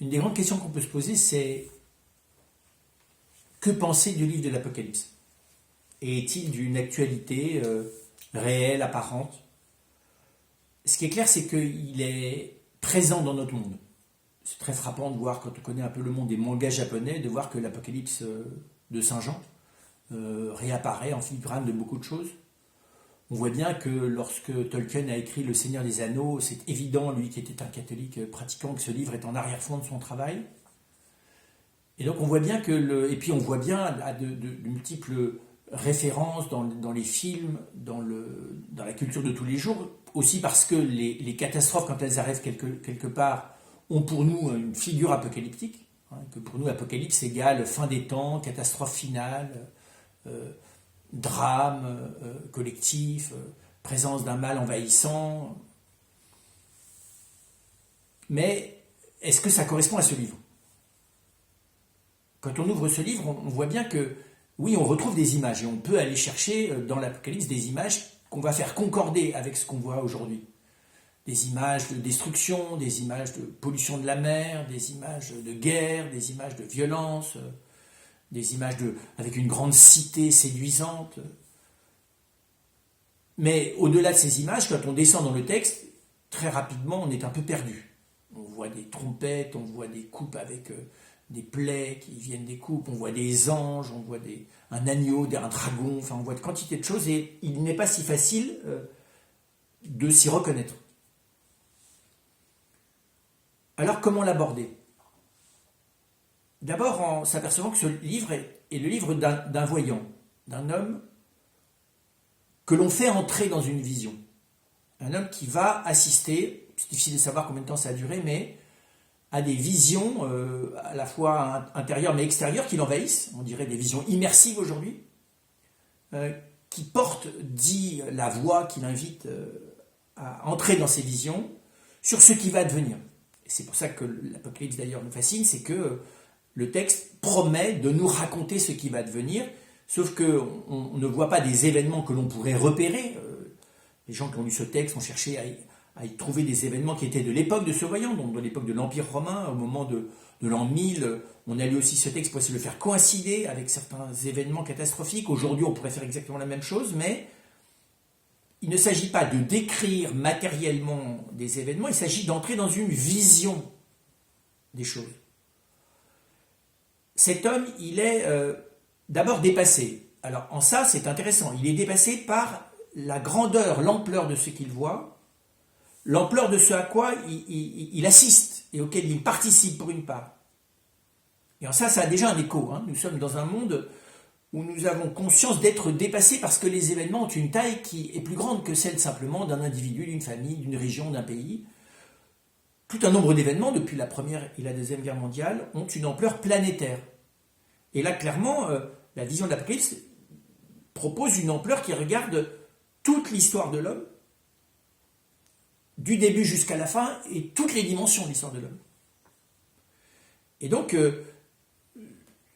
une des grandes questions qu'on peut se poser, c'est que penser du livre de l'Apocalypse? Et est-il d'une actualité réelle, apparente? Ce qui est clair, c'est qu'il est présent dans notre monde. C'est très frappant de voir, quand on connaît un peu le monde des mangas japonais, de voir que l'Apocalypse de Saint Jean réapparaît en filigrane de beaucoup de choses. On voit bien que lorsque Tolkien a écrit Le Seigneur des Anneaux, c'est évident, lui qui était un catholique pratiquant, que ce livre est en arrière-fond de son travail. Et donc on voit bien que et puis on voit bien de multiples références dans les films, dans la culture de tous les jours, aussi parce que les catastrophes, quand elles arrivent quelque part, ont pour nous une figure apocalyptique, hein, que pour nous apocalypse égale fin des temps, catastrophe finale, drame collectif, présence d'un mal envahissant. Mais est-ce que ça correspond à ce livre? Quand on ouvre ce livre, on voit bien que, oui, on retrouve des images, et on peut aller chercher dans l'Apocalypse des images qu'on va faire concorder avec ce qu'on voit aujourd'hui. Des images de destruction, des images de pollution de la mer, des images de guerre, des images de violence, des images avec une grande cité séduisante. Mais au-delà de ces images, quand on descend dans le texte, très rapidement, on est un peu perdu. On voit des trompettes, on voit des coupes avec des plaies qui viennent des coupes, on voit des anges, on voit un agneau, un dragon, enfin on voit de quantité de choses, et il n'est pas si facile de s'y reconnaître. Alors comment l'aborder? D'abord en s'apercevant que ce livre est le livre d'un voyant, d'un homme que l'on fait entrer dans une vision. Un homme qui va assister, c'est difficile de savoir combien de temps ça a duré, mais à des visions à la fois intérieures mais extérieures qui l'envahissent, on dirait des visions immersives aujourd'hui, qui portent, dit la voix qui l'invite à entrer dans ces visions, sur ce qui va advenir. Et c'est pour ça que l'Apocalypse d'ailleurs nous fascine, c'est que le texte promet de nous raconter ce qui va advenir, sauf qu'on ne voit pas des événements que l'on pourrait repérer. Les gens qui ont lu ce texte ont cherché à y trouver des événements qui étaient de l'époque de ce voyant, donc de l'époque de l'Empire romain, au moment de l'an 1000. On a lu aussi ce texte pour essayer de le faire coïncider avec certains événements catastrophiques. Aujourd'hui, on pourrait faire exactement la même chose, mais il ne s'agit pas de décrire matériellement des événements, il s'agit d'entrer dans une vision des choses. Cet homme, il est d'abord dépassé. Alors en ça, c'est intéressant. Il est dépassé par la grandeur, l'ampleur de ce qu'il voit, l'ampleur de ce à quoi il assiste et auquel il participe pour une part. Et en ça, ça a déjà un écho. Hein. Nous sommes dans un monde où nous avons conscience d'être dépassés parce que les événements ont une taille qui est plus grande que celle simplement d'un individu, d'une famille, d'une région, d'un pays. Tout un nombre d'événements, depuis la Première et la Deuxième Guerre mondiale, ont une ampleur planétaire. Et là, clairement, la vision de l'Apocalypse propose une ampleur qui regarde toute l'histoire de l'homme, du début jusqu'à la fin, et toutes les dimensions de l'histoire de l'homme. Et donc,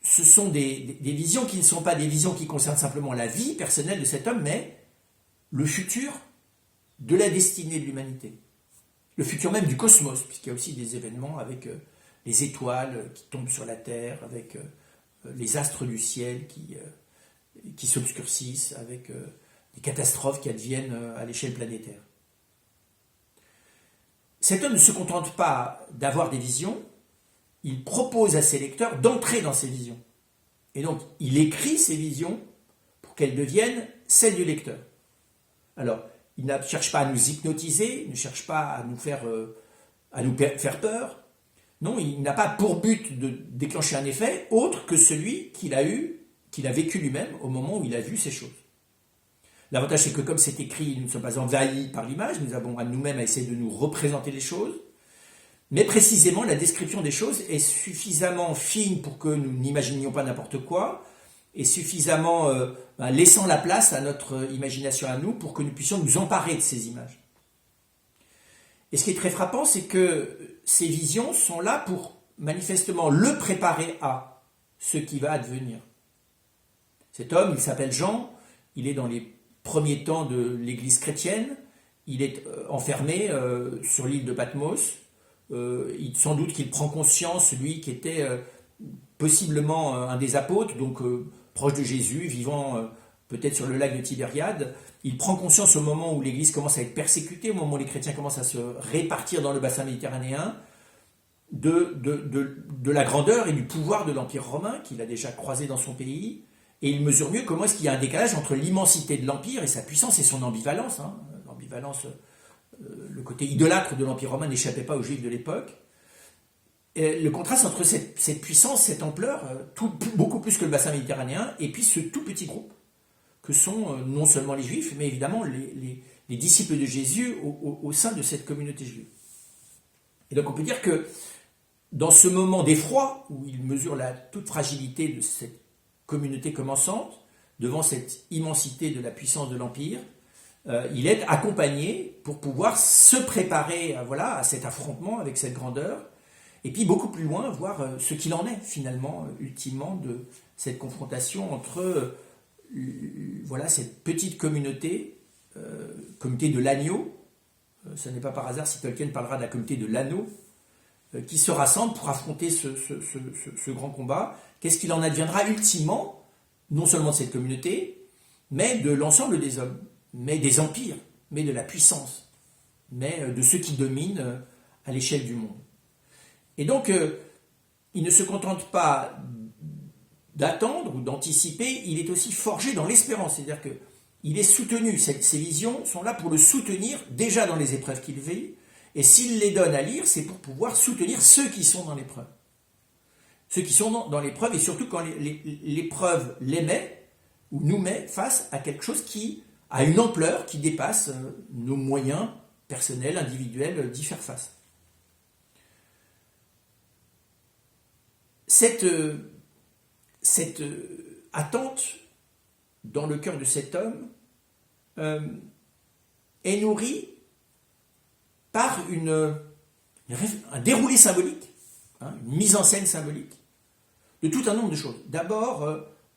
ce sont des visions qui ne sont pas des visions qui concernent simplement la vie personnelle de cet homme, mais le futur de la destinée de l'humanité. Le futur même du cosmos, puisqu'il y a aussi des événements avec les étoiles qui tombent sur la Terre, avec les astres du ciel qui s'obscurcissent, avec des catastrophes qui adviennent à l'échelle planétaire. Cet homme ne se contente pas d'avoir des visions, il propose à ses lecteurs d'entrer dans ces visions. Et donc, il écrit ces visions pour qu'elles deviennent celles du lecteur. Alors, il ne cherche pas à nous hypnotiser, il ne cherche pas à nous faire peur. Non, il n'a pas pour but de déclencher un effet autre que celui qu'il a vécu lui-même au moment où il a vu ces choses. L'avantage, c'est que comme c'est écrit, nous ne sommes pas envahis par l'image, nous avons à nous-mêmes à essayer de nous représenter les choses. Mais précisément, la description des choses est suffisamment fine pour que nous n'imaginions pas n'importe quoi, et suffisamment laissant la place à notre imagination à nous pour que nous puissions nous emparer de ces images. Et ce qui est très frappant, c'est que ces visions sont là pour manifestement le préparer à ce qui va advenir. Cet homme, il s'appelle Jean, il est dans les premiers temps de l'Église chrétienne, il est enfermé sur l'île de Patmos, sans doute qu'il prend conscience, lui qui était possiblement un des apôtres, donc proche de Jésus, vivant peut-être sur le lac de Tibériade. Il prend conscience au moment où l'Église commence à être persécutée, au moment où les chrétiens commencent à se répartir dans le bassin méditerranéen, de la grandeur et du pouvoir de l'Empire romain qu'il a déjà croisé dans son pays, et il mesure mieux comment est-ce qu'il y a un décalage entre l'immensité de l'Empire et sa puissance et son ambivalence. L'ambivalence, le côté idolâtre de l'Empire romain n'échappait pas aux Juifs de l'époque. Et le contraste entre cette puissance, cette ampleur, beaucoup plus que le bassin méditerranéen, et puis ce tout petit groupe que sont non seulement les Juifs, mais évidemment les disciples de Jésus au sein de cette communauté juive. Et donc on peut dire que dans ce moment d'effroi, où il mesure la toute fragilité de cette communauté commençante, devant cette immensité de la puissance de l'Empire, il est accompagné pour pouvoir se préparer à cet affrontement avec cette grandeur, et puis beaucoup plus loin, voir ce qu'il en est finalement, ultimement, de cette confrontation entre cette petite communauté, communauté de l'agneau. Ce n'est pas par hasard si Tolkien parlera de la communauté de l'anneau, qui se rassemble pour affronter ce grand combat. Qu'est-ce qu'il en adviendra ultimement, non seulement de cette communauté, mais de l'ensemble des hommes, mais des empires, mais de la puissance, mais de ceux qui dominent à l'échelle du monde. Et donc, il ne se contente pas d'attendre ou d'anticiper, il est aussi forgé dans l'espérance, c'est-à-dire qu'il est soutenu, ces visions sont là pour le soutenir déjà dans les épreuves qu'il vit, et s'il les donne à lire, c'est pour pouvoir soutenir ceux qui sont dans l'épreuve. Ceux qui sont dans l'épreuve, et surtout quand l'épreuve les met, ou nous met face à quelque chose qui a une ampleur qui dépasse nos moyens personnels, individuels d'y faire face. Cette attente dans le cœur de cet homme est nourrie par un déroulé symbolique, une mise en scène symbolique, de tout un nombre de choses. D'abord,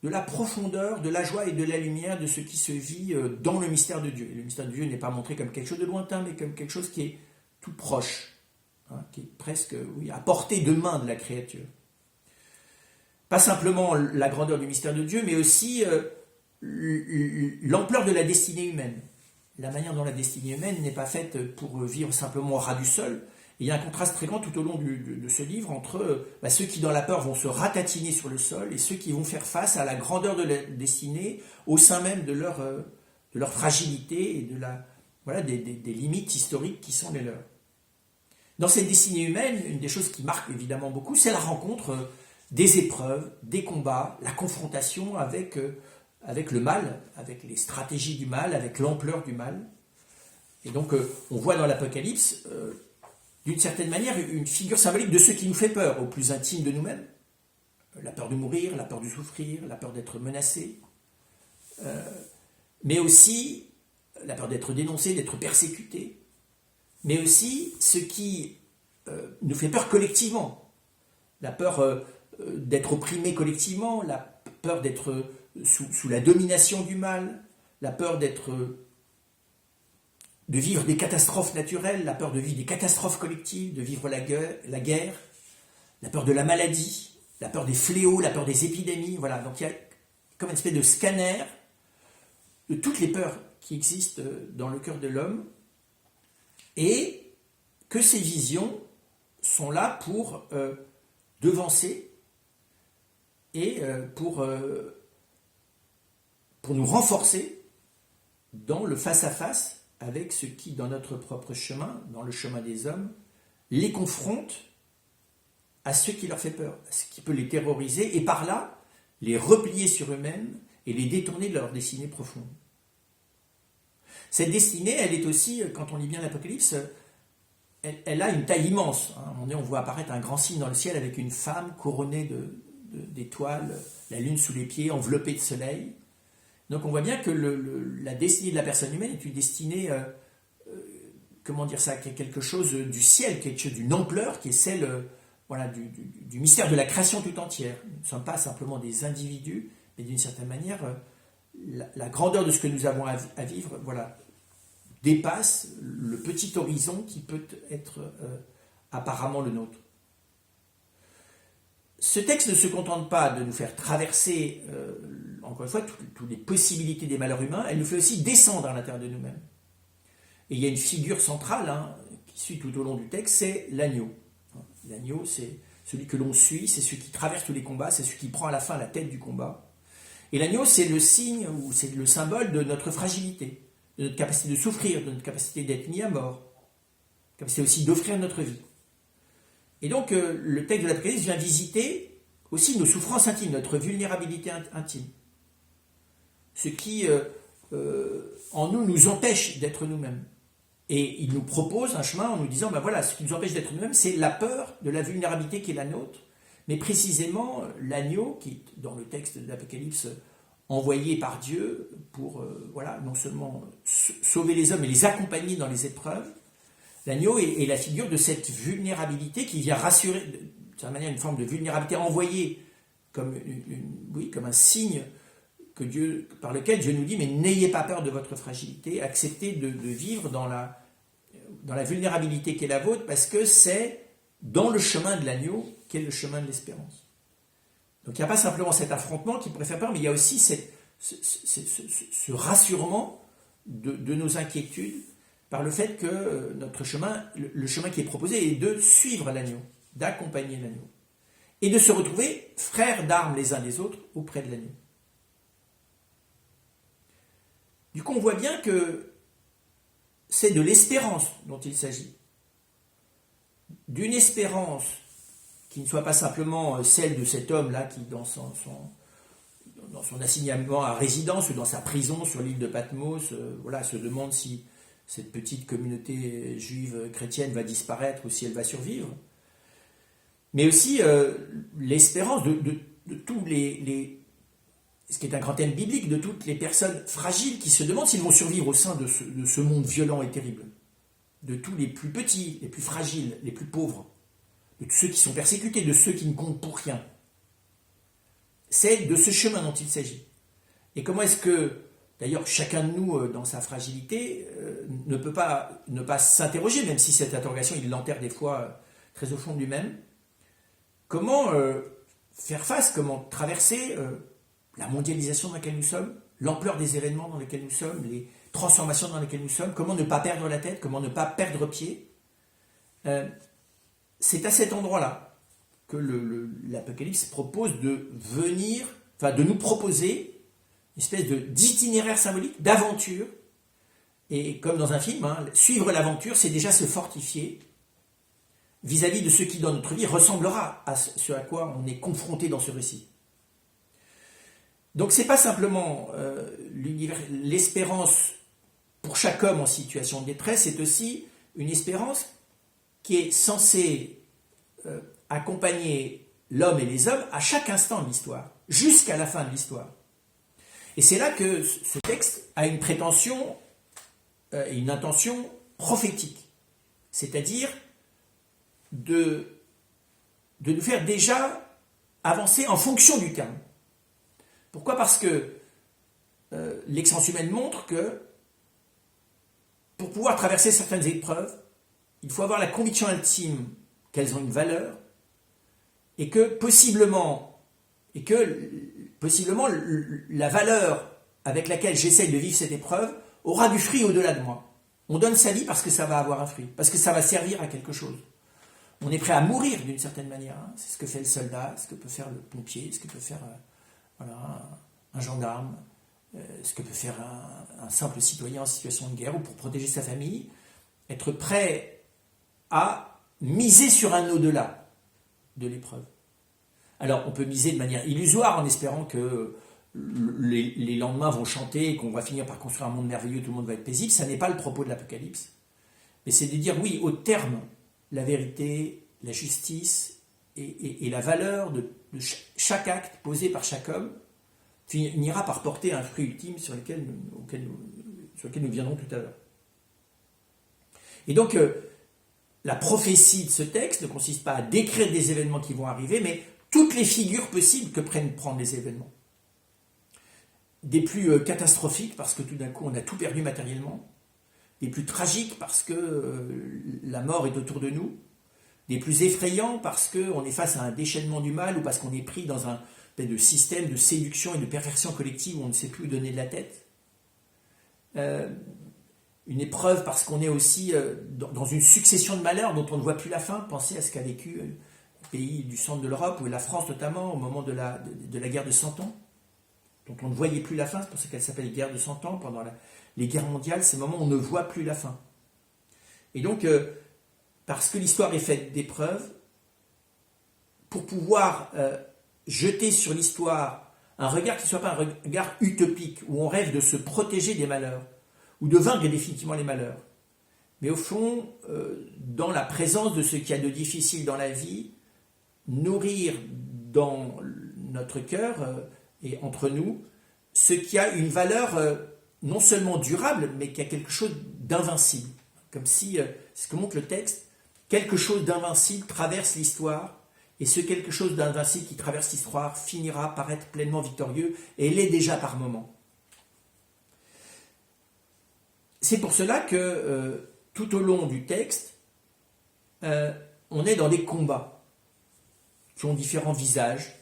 de la profondeur, de la joie et de la lumière de ce qui se vit dans le mystère de Dieu. Et le mystère de Dieu n'est pas montré comme quelque chose de lointain, mais comme quelque chose qui est tout proche, qui est presque à portée de main de la créature. Pas simplement la grandeur du mystère de Dieu, mais aussi l'ampleur de la destinée humaine. La manière dont la destinée humaine n'est pas faite pour vivre simplement au ras du sol. Et il y a un contraste très grand tout au long de ce livre entre ceux qui dans la peur vont se ratatiner sur le sol et ceux qui vont faire face à la grandeur de la destinée au sein même de leur fragilité et des limites historiques qui sont les leurs. Dans cette destinée humaine, une des choses qui marque évidemment beaucoup, c'est la rencontre des épreuves, des combats, la confrontation avec le mal, avec les stratégies du mal, avec l'ampleur du mal. Et donc on voit dans l'Apocalypse, d'une certaine manière, une figure symbolique de ce qui nous fait peur, au plus intime de nous-mêmes. La peur de mourir, la peur de souffrir, la peur d'être menacé, mais aussi la peur d'être dénoncé, d'être persécuté, mais aussi ce qui nous fait peur collectivement, la peur d'être opprimé collectivement, la peur d'être sous la domination du mal, la peur de vivre des catastrophes naturelles, la peur de vivre des catastrophes collectives, de vivre la guerre, la peur de la maladie, la peur des fléaux, la peur des épidémies. Voilà, donc il y a comme une espèce de scanner de toutes les peurs qui existent dans le cœur de l'homme, et que ces visions sont là pour devancer et pour nous renforcer dans le face-à-face avec ce qui, dans notre propre chemin, dans le chemin des hommes, les confronte à ce qui leur fait peur, à ce qui peut les terroriser, et par là, les replier sur eux-mêmes et les détourner de leur destinée profonde. Cette destinée, elle est aussi, quand on lit bien l'Apocalypse, elle a une taille immense. À un moment donné, on voit apparaître un grand signe dans le ciel avec une femme couronnée d'étoiles, la lune sous les pieds, enveloppée de soleil. Donc on voit bien que la destinée de la personne humaine est une destinée, qui est quelque chose du ciel, quelque chose d'une ampleur, qui est celle du mystère de la création tout entière. Nous ne sommes pas simplement des individus, mais d'une certaine manière, la grandeur de ce que nous avons à vivre dépasse le petit horizon qui peut être apparemment le nôtre. Ce texte ne se contente pas de nous faire traverser, encore une fois, toutes les possibilités des malheurs humains, elle nous fait aussi descendre à l'intérieur de nous-mêmes. Et il y a une figure centrale qui suit tout au long du texte, c'est l'agneau. L'agneau, c'est celui que l'on suit, c'est celui qui traverse tous les combats, c'est celui qui prend à la fin la tête du combat. Et l'agneau, c'est le signe, ou c'est le symbole de notre fragilité, de notre capacité de souffrir, de notre capacité d'être mis à mort, capacité aussi d'offrir notre vie. Et donc, le texte de l'Apocalypse vient visiter aussi nos souffrances intimes, notre vulnérabilité intime. Ce qui, en nous empêche d'être nous-mêmes. Et il nous propose un chemin en nous disant, ben voilà, ce qui nous empêche d'être nous-mêmes, c'est la peur de la vulnérabilité qui est la nôtre, mais précisément l'agneau, qui est dans le texte de l'Apocalypse, envoyé par Dieu pour, non seulement sauver les hommes et les accompagner dans les épreuves. L'agneau est la figure de cette vulnérabilité qui vient rassurer, de certaine manière, une forme de vulnérabilité envoyée comme, comme un signe par lequel Dieu nous dit, mais n'ayez pas peur de votre fragilité, acceptez de vivre dans la vulnérabilité qui est la vôtre, parce que c'est dans le chemin de l'agneau qu'est le chemin de l'espérance. Donc il n'y a pas simplement cet affrontement qui pourrait faire peur, mais il y a aussi ce rassurement de nos inquiétudes, par le fait que notre chemin, le chemin qui est proposé, est de suivre l'agneau, d'accompagner l'agneau, et de se retrouver frères d'armes les uns des autres auprès de l'agneau. Du coup, on voit bien que c'est de l'espérance dont il s'agit. D'une espérance qui ne soit pas simplement celle de cet homme-là qui, dans son assignement à résidence ou dans sa prison sur l'île de Patmos, se demande si cette petite communauté juive chrétienne va disparaître ou si elle va survivre, mais aussi l'espérance de tous ce qui est un grand thème biblique, de toutes les personnes fragiles qui se demandent s'ils vont survivre au sein de ce monde violent et terrible, de tous les plus petits, les plus fragiles, les plus pauvres, de tous ceux qui sont persécutés, de ceux qui ne comptent pour rien. C'est de ce chemin dont il s'agit. Et comment est-ce que, d'ailleurs, chacun de nous, dans sa fragilité, ne peut pas ne pas s'interroger, même si cette interrogation, il l'enterre des fois très au fond de lui-même, comment faire face, comment traverser la mondialisation dans laquelle nous sommes, l'ampleur des événements dans lesquels nous sommes, les transformations dans lesquelles nous sommes, comment ne pas perdre la tête, comment ne pas perdre pied. C'est à cet endroit-là que l'Apocalypse propose de nous proposer une espèce d'itinéraire symbolique, d'aventure. Et comme dans un film, suivre l'aventure, c'est déjà se fortifier vis-à-vis de ce qui, dans notre vie, ressemblera à ce à quoi on est confronté dans ce récit. Donc, ce n'est pas simplement l'espérance pour chaque homme en situation de détresse, c'est aussi une espérance qui est censée accompagner l'homme et les hommes à chaque instant de l'histoire, jusqu'à la fin de l'histoire. Et c'est là que ce texte a une prétention et une intention prophétique, c'est-à-dire de nous faire déjà avancer en fonction du terme. Pourquoi ? Parce que l'excellence humaine montre que pour pouvoir traverser certaines épreuves, il faut avoir la conviction intime qu'elles ont une valeur et que possiblement la valeur avec laquelle j'essaye de vivre cette épreuve aura du fruit au-delà de moi. On donne sa vie parce que ça va avoir un fruit, parce que ça va servir à quelque chose. On est prêt à mourir d'une certaine manière. C'est ce que fait le soldat, ce que peut faire le pompier, ce que peut faire un gendarme, ce que peut faire un simple citoyen en situation de guerre ou pour protéger sa famille. Être prêt à miser sur un au-delà de l'épreuve. Alors, on peut miser de manière illusoire en espérant que les lendemains vont chanter et qu'on va finir par construire un monde merveilleux, tout le monde va être paisible. Ça n'est pas le propos de l'Apocalypse. Mais c'est de dire, oui, au terme, la vérité, la justice et la valeur de chaque acte posé par chaque homme finira par porter un fruit ultime sur lequel nous viendrons tout à l'heure. Et donc, la prophétie de ce texte ne consiste pas à décrire des événements qui vont arriver, mais toutes les figures possibles que prennent prendre les événements. Des plus catastrophiques, parce que tout d'un coup on a tout perdu matériellement, des plus tragiques, parce que la mort est autour de nous, des plus effrayants parce qu'on est face à un déchaînement du mal ou parce qu'on est pris dans un de système de séduction et de perversion collective où on ne sait plus où donner de la tête. Une épreuve parce qu'on est aussi dans une succession de malheurs dont on ne voit plus la fin. Pensez à ce qu'a vécu le pays du centre de l'Europe, ou la France notamment, au moment de la guerre de 100 ans, dont on ne voyait plus la fin. C'est pour ça qu'elle s'appelle guerre de 100 ans. Pendant les guerres mondiales, c'est le moment où on ne voit plus la fin. Et donc, parce que l'histoire est faite d'épreuves, pour pouvoir jeter sur l'histoire un regard qui ne soit pas un regard utopique, où on rêve de se protéger des malheurs, ou de vaincre définitivement les malheurs. Mais au fond, dans la présence de ce qu'il y a de difficile dans la vie, nourrir dans notre cœur et entre nous ce qui a une valeur non seulement durable, mais qui a quelque chose d'invincible. Comme si, c'est ce que montre le texte, quelque chose d'invincible traverse l'histoire, et ce quelque chose d'invincible qui traverse l'histoire finira par être pleinement victorieux, et l'est déjà par moments. C'est pour cela que tout au long du texte, on est dans des combats qui ont différents visages.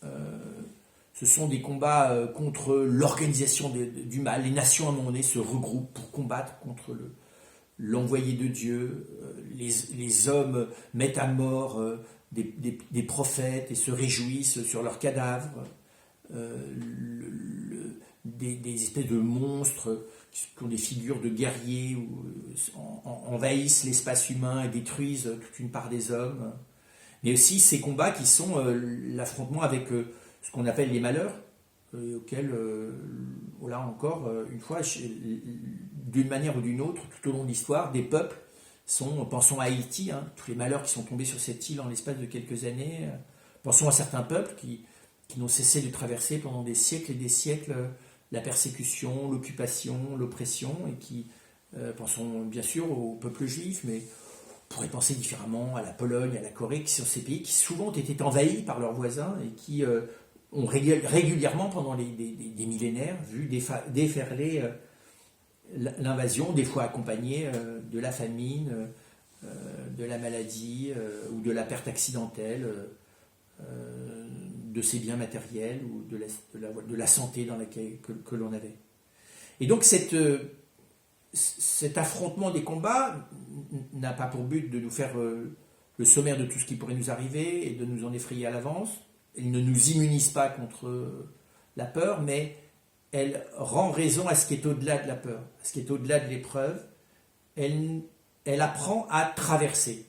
Ce sont des combats contre l'organisation du mal. Les nations à un moment donné se regroupent pour combattre contre l'envoyé de Dieu. Les hommes mettent à mort des prophètes et se réjouissent sur leurs cadavres. Des espèces de monstres qui ont des figures de guerriers envahissent l'espace humain et détruisent toute une part des hommes. Mais aussi ces combats qui sont l'affrontement avec ce qu'on appelle les malheurs, auxquels, là encore, une fois, d'une manière ou d'une autre, tout au long de l'histoire, des peuples pensons à Haïti, tous les malheurs qui sont tombés sur cette île en l'espace de quelques années, pensons à certains peuples qui n'ont cessé de traverser pendant des siècles et des siècles la persécution, l'occupation, l'oppression, et qui, pensons bien sûr au peuple juif, mais on pourrait penser différemment à la Pologne, à la Corée, qui sont ces pays qui souvent ont été envahis par leurs voisins et qui ont régulièrement, pendant des millénaires, vu déferler l'invasion, des fois accompagnée de la famine, de la maladie ou de la perte accidentelle de ses biens matériels ou de la santé dans laquelle que l'on avait. Et donc cet affrontement des combats n'a pas pour but de nous faire le sommaire de tout ce qui pourrait nous arriver et de nous en effrayer à l'avance. Il ne nous immunise pas contre la peur, mais elle rend raison à ce qui est au-delà de la peur, à ce qui est au-delà de l'épreuve. Elle apprend à traverser,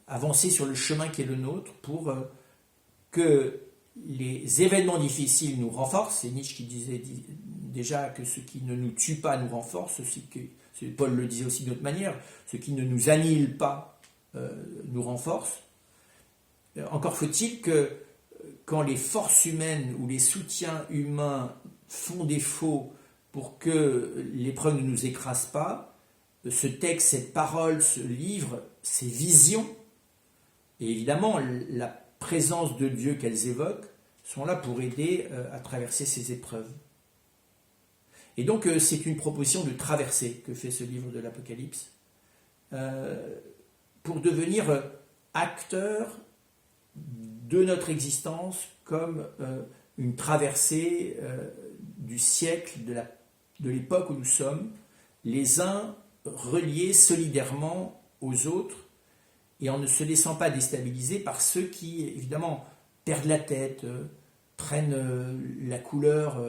avancer sur le chemin qui est le nôtre pour que les événements difficiles nous renforcent. C'est Nietzsche qui disait déjà que ce qui ne nous tue pas nous renforce, Paul le disait aussi d'une autre manière, ce qui ne nous annihile pas nous renforce. Encore faut-il que quand les forces humaines ou les soutiens humains font défaut pour que l'épreuve ne nous écrase pas, ce texte, cette parole, ce livre, ces visions, et évidemment la présence de Dieu qu'elles évoquent, sont là pour aider à traverser ces épreuves. Et donc c'est une proposition de traversée que fait ce livre de l'Apocalypse, pour devenir acteur de notre existence comme une traversée du siècle, de l'époque où nous sommes, les uns reliés solidairement aux autres, et en ne se laissant pas déstabiliser par ceux qui, évidemment, perdent la tête, prennent la couleur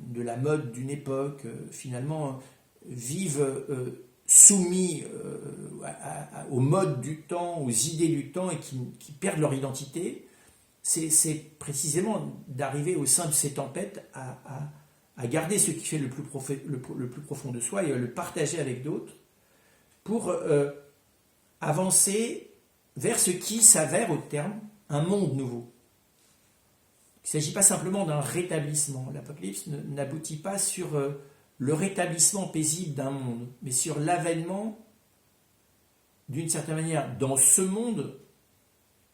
de la mode d'une époque, finalement vivent soumis aux modes du temps, aux idées du temps, et qui perdent leur identité. C'est précisément d'arriver au sein de ces tempêtes à garder ce qui fait le plus profond de soi et à le partager avec d'autres pour avancer vers ce qui s'avère au terme un monde nouveau. Il ne s'agit pas simplement d'un rétablissement. L'Apocalypse n'aboutit pas sur le rétablissement paisible d'un monde, mais sur l'avènement, d'une certaine manière, dans ce monde,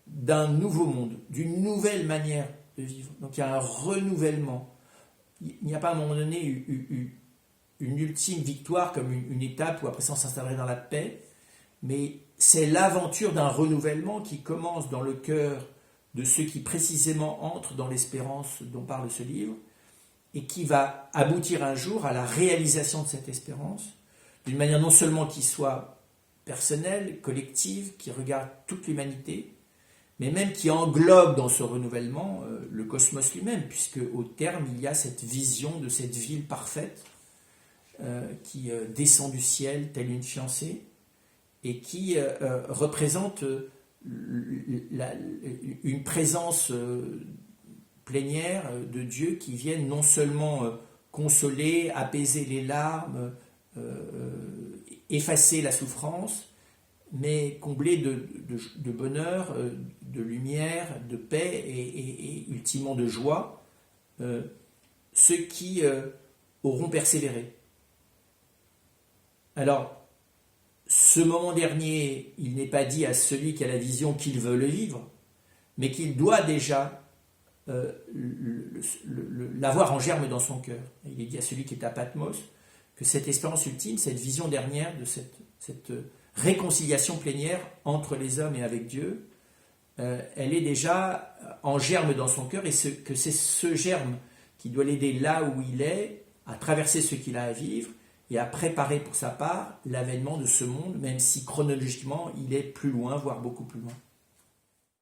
d'un nouveau monde, d'une nouvelle manière de vivre. Donc il y a un renouvellement. Il n'y a pas à un moment donné une ultime victoire, comme une étape où après ça on s'installerait dans la paix, mais c'est l'aventure d'un renouvellement qui commence dans le cœur de ceux qui précisément entrent dans l'espérance dont parle ce livre, et qui va aboutir un jour à la réalisation de cette espérance, d'une manière non seulement qui soit personnelle, collective, qui regarde toute l'humanité, mais même qui englobe dans ce renouvellement le cosmos lui-même, puisque au terme, il y a cette vision de cette ville parfaite qui descend du ciel telle une fiancée, et qui représente une présence plénière de Dieu qui viennent non seulement consoler, apaiser les larmes, effacer la souffrance, mais combler de bonheur, de lumière, de paix et ultimement de joie ceux qui auront persévéré. Alors, ce moment dernier, il n'est pas dit à celui qui a la vision qu'il veut le vivre, mais qu'il doit déjà l'avoir en germe dans son cœur. Il est dit à celui qui est à Patmos que cette espérance ultime, cette vision dernière de cette réconciliation plénière entre les hommes et avec Dieu, elle est déjà en germe dans son cœur, et que c'est ce germe qui doit l'aider là où il est, à traverser ce qu'il a à vivre, et à préparer pour sa part l'avènement de ce monde, même si chronologiquement il est plus loin, voire beaucoup plus loin.